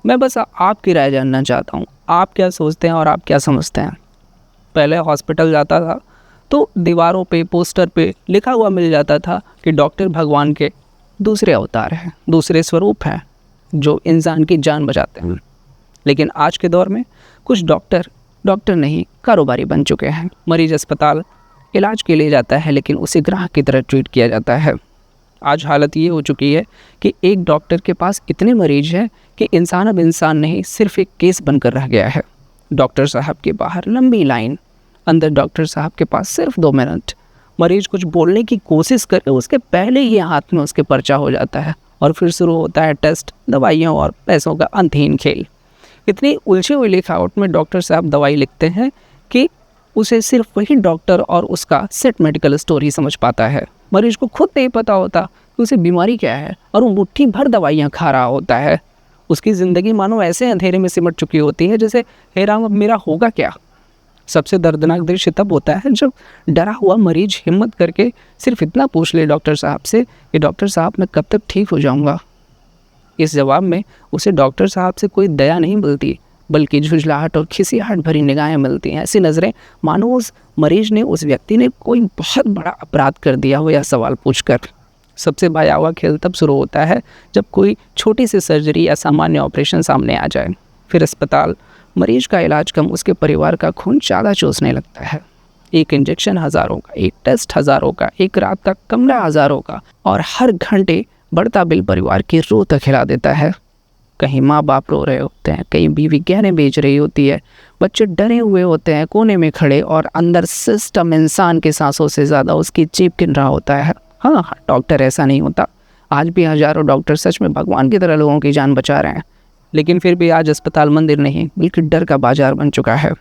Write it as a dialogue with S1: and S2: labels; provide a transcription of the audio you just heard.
S1: मैं बस आपकी राय जानना चाहता हूँ, आप क्या सोचते हैं और आप क्या समझते हैं? पहले हॉस्पिटल जाता था तो दीवारों पे, पोस्टर पे लिखा हुआ मिल जाता था कि डॉक्टर भगवान के दूसरे अवतार हैं, दूसरे स्वरूप हैं जो इंसान की जान बचाते हैं। लेकिन आज के दौर में कुछ डॉक्टर डॉक्टर नहीं, कारोबारी बन चुके हैं। मरीज अस्पताल इलाज के लिए जाता है लेकिन उसे ग्राहक की तरह ट्रीट किया जाता है। आज हालत ये हो चुकी है कि एक डॉक्टर के पास इतने मरीज हैं कि इंसान अब इंसान नहीं, सिर्फ एक केस बनकर रह गया है। डॉक्टर साहब के बाहर लंबी लाइन, अंदर डॉक्टर साहब के पास सिर्फ 2 मिनट। मरीज कुछ बोलने की कोशिश करे उसके पहले ही हाथ में उसके पर्चा हो जाता है और फिर शुरू होता है टेस्ट, दवाइयों और पैसों का अंतहीन खेल। इतनी उलझी हुई लिखावट में डॉक्टर साहब दवाई लिखते हैं कि उसे सिर्फ वही डॉक्टर और उसका सेट मेडिकल स्टोर ही समझ पाता है। मरीज को खुद नहीं पता होता कि उसे बीमारी क्या है और वो मुट्ठी भर दवाइयाँ खा रहा होता है। उसकी ज़िंदगी मानो ऐसे अंधेरे में सिमट चुकी होती है जैसे हे राम अब मेरा होगा क्या। सबसे दर्दनाक दृश्य तब होता है जब डरा हुआ मरीज हिम्मत करके सिर्फ इतना पूछ ले डॉक्टर साहब से कि डॉक्टर साहब मैं कब तक ठीक हो जाऊंगा। इस जवाब में उसे डॉक्टर साहब से कोई दया नहीं मिलती बल्कि झुंझलाहट और खिसियाहट भरी निगाहें मिलती हैं। ऐसी नज़रें मानो उस मरीज ने, उस व्यक्ति ने कोई बहुत बड़ा अपराध कर दिया हो यह सवाल पूछकर। सबसे भयावह खेल तब शुरू होता है जब कोई छोटी सी सर्जरी या सामान्य ऑपरेशन सामने आ जाए। फिर अस्पताल मरीज का इलाज कम, उसके परिवार का खून ज़्यादा चूसने लगता है। एक इंजेक्शन हज़ारों का, एक टेस्ट हज़ारों का, एक रात का कमरा हज़ारों का, और हर घंटे बढ़ता बिल परिवार की रूह तक हिला देता है। कहीं माँ बाप रो रहे होते हैं, कहीं बीवी गहने बेच रही होती है, बच्चे डरे हुए होते हैं कोने में खड़े, और अंदर सिस्टम इंसान की सांसों से ज़्यादा उसकी जीभ गिन रहा होता है। हाँ, डॉक्टर ऐसा नहीं होता। आज भी हज़ारों डॉक्टर सच में भगवान की तरह लोगों की जान बचा रहे हैं, लेकिन फिर भी आज अस्पताल मंदिर नहीं बल्कि डर का बाजार बन चुका है।